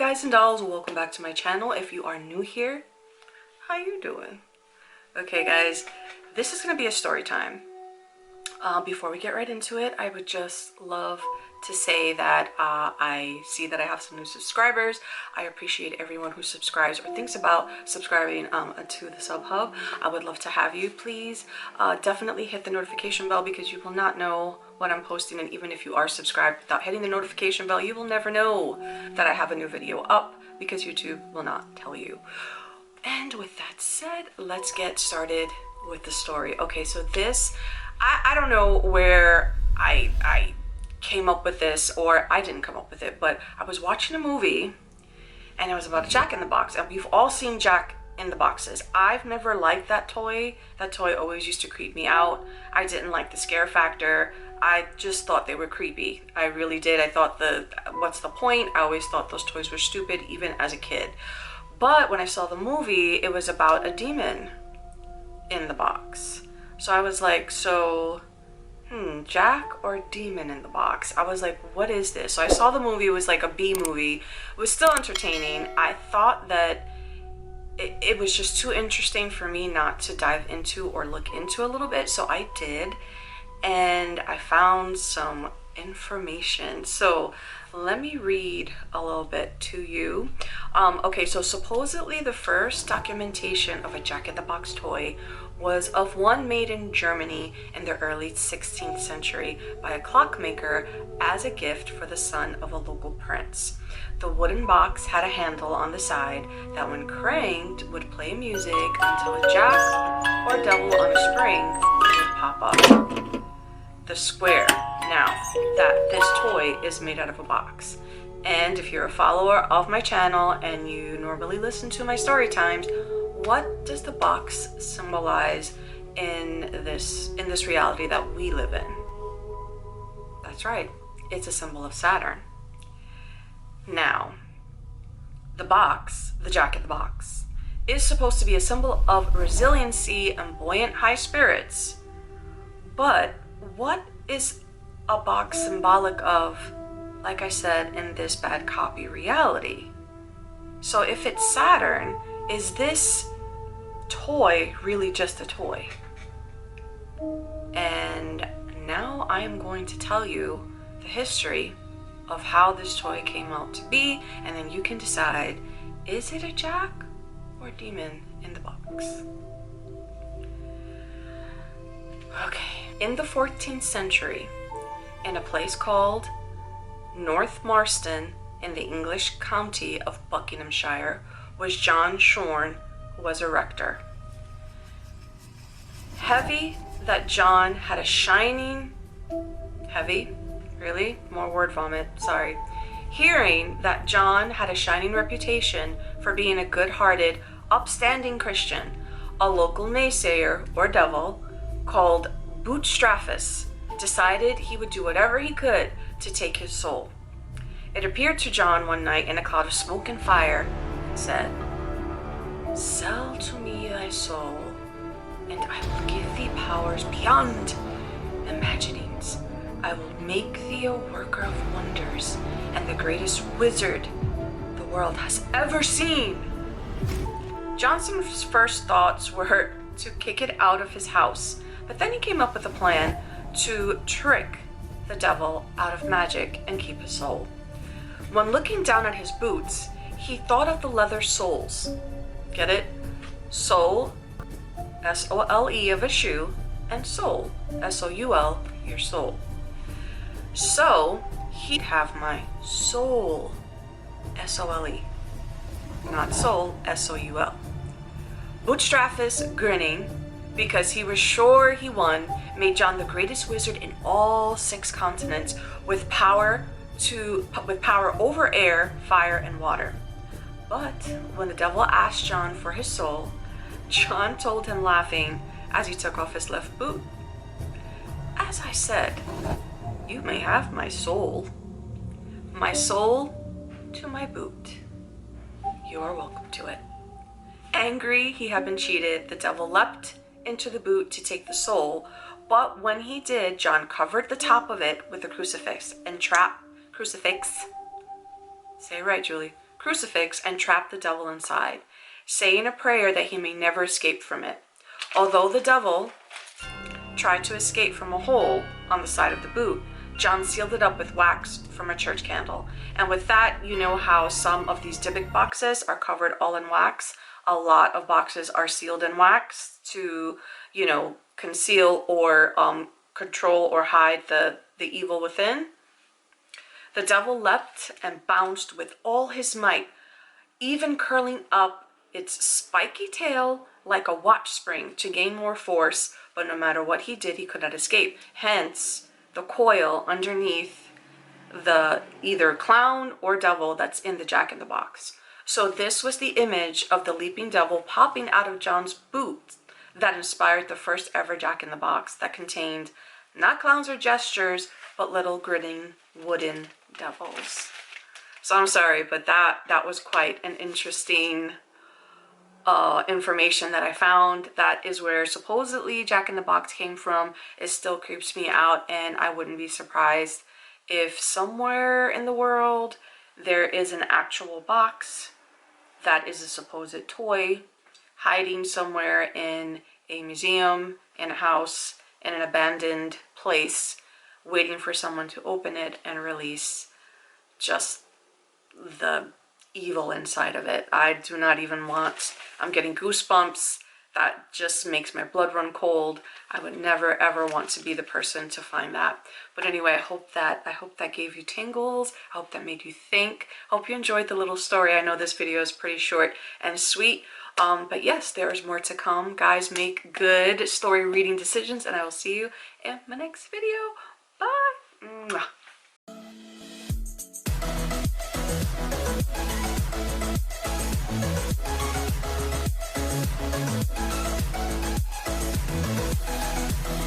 guys and dolls, welcome back to my channel. If you are new here, how you doing? Okay guys, this is gonna be a story time. Before we get right into it, I would just love to say that I see that I have some new subscribers. I appreciate everyone who subscribes or thinks about subscribing to the Sub Hub. I would love to have you. Please definitely hit the notification bell because you will not know what I'm posting, and even if you are subscribed without hitting the notification bell, you will never know that I have a new video up because YouTube will not tell you. And with that said, let's get started with the story. Okay, so this, I don't know where I came up with this, or I didn't come up with it, but I was watching a movie and it was about a Jack in the Box, and we've all seen Jack in the Boxes. I've never liked that toy. That toy always used to creep me out. I didn't like the scare factor. I just thought they were creepy. I really did. I thought what's the point? I always thought those toys were stupid, even as a kid. But when I saw the movie, it was about a demon in the box. So I was like, Jack or demon in the box? I was like, what is this? So I saw the movie. It was like a B movie. It was still entertaining. I thought that it was just too interesting for me not to dive into or look into a little bit. So I did, and I found some information. So let me read a little bit to you. Okay, so supposedly the first documentation of a Jack in the Box toy was of one made in Germany in the early 16th century by a clockmaker as a gift for the son of a local prince. The wooden box had a handle on the side that when cranked would play music until a jack or devil on a spring would pop up. The square. Now, that this toy is made out of a box. And if you're a follower of my channel and you normally listen to my story times, what does the box symbolize in this reality that we live in? That's right, it's a symbol of Saturn. Now, the box, the Jack in the Box, is supposed to be a symbol of resiliency and buoyant high spirits. But what is a box symbolic of, like I said, in this bad copy reality? So if it's Saturn, is this toy really just a toy? And now I am going to tell you the history of how this toy came out to be, and then you can decide, is it a Jack or demon in the box? Okay, in the 14th century, in a place called North Marston in the English county of Buckinghamshire, was John Shorne, who was a rector. Heavy that John had a shining, heavy, really? More word vomit, sorry. Hearing that John had a shining reputation for being a good-hearted, upstanding Christian, a local naysayer or devil called Bootstraffus decided he would do whatever he could to take his soul. It appeared to John one night in a cloud of smoke and fire and said, "Sell to me thy soul, and I will give thee powers beyond imaginings. I will make thee a worker of wonders and the greatest wizard the world has ever seen." Johnson's first thoughts were to kick it out of his house, but then he came up with a plan to trick the devil out of magic and keep his soul. When looking down at his boots, he thought of the leather soles. Get it? Sole, S-O-L-E of a shoe, and soul, S-O-U-L, your soul. So he'd have my soul, S-O-L-E, not soul, S-O-U-L. Bootstraffus, grinning because he was sure he won, made John the greatest wizard in all 6 continents with power over air, fire, and water. But when the devil asked John for his soul, John told him, laughing as he took off his left boot, "As I said, you may have my soul to my boot. You are welcome to it." Angry he had been cheated, the devil leapt into the boot to take the soul, but when he did, John covered the top of it with a crucifix and trapped crucifix and trap the devil inside, saying a prayer that he may never escape from it. Although the devil tried to escape from a hole on the side of the boot, John sealed it up with wax from a church candle. And with that, you know how some of these Dybbuk boxes are covered all in wax. A lot of boxes are sealed in wax to, you know, conceal or control or hide the evil within. The devil leapt and bounced with all his might, even curling up its spiky tail like a watch spring to gain more force, but no matter what he did, he could not escape. Hence, the coil underneath the either clown or devil that's in the Jack-in-the-Box. So this was the image of the leaping devil popping out of John's boot that inspired the first ever Jack-in-the-Box that contained not clowns or gestures, but little grinning wooden devils. So I'm sorry, but that was quite an interesting information that I found. That is where supposedly Jack-in-the-Box came from. It still creeps me out, and I wouldn't be surprised if somewhere in the world there is an actual box that is a supposed toy hiding somewhere in a museum, in a house, in an abandoned place, waiting for someone to open it and release just the evil inside of it. I do not even want, I'm getting goosebumps. That just makes my blood run cold. I would never ever want to be the person to find that. But anyway, I hope that gave you tingles. I hope that made you think. Hope you enjoyed the little story. I know this video is pretty short and sweet. But yes, there is more to come. Guys, make good story reading decisions, and I will see you in my next video. Bye. Mwah.